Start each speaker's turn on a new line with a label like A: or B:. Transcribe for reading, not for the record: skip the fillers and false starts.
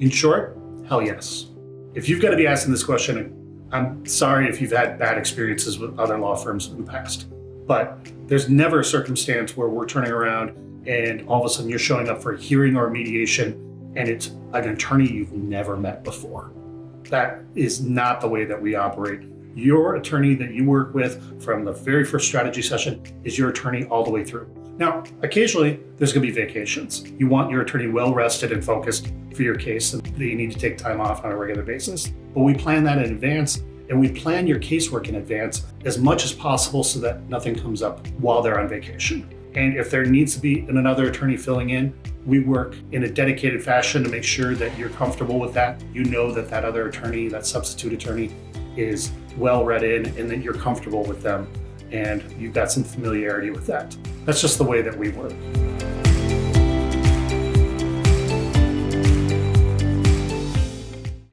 A: In short, hell yes. If you've got to be asking this question, I'm sorry if you've had bad experiences with other law firms in the past, but there's never a circumstance where we're turning around and all of a sudden you're showing up for a hearing or a mediation and it's an attorney you've never met before. That is not the way that we operate. Your attorney that you work with from the very first strategy session is your attorney all the way through. Now, occasionally there's going to be vacations. You want your attorney well rested and focused for your case, and you need to take time off on a regular basis. But we plan that in advance, and we plan your casework in advance as much as possible so that nothing comes up while they're on vacation. And if there needs to be another attorney filling in, we work in a dedicated fashion to make sure that you're comfortable with that. You know that that other attorney, that substitute attorney, is well read in and that you're comfortable with them and you've got some familiarity with that. That's just the way that we work.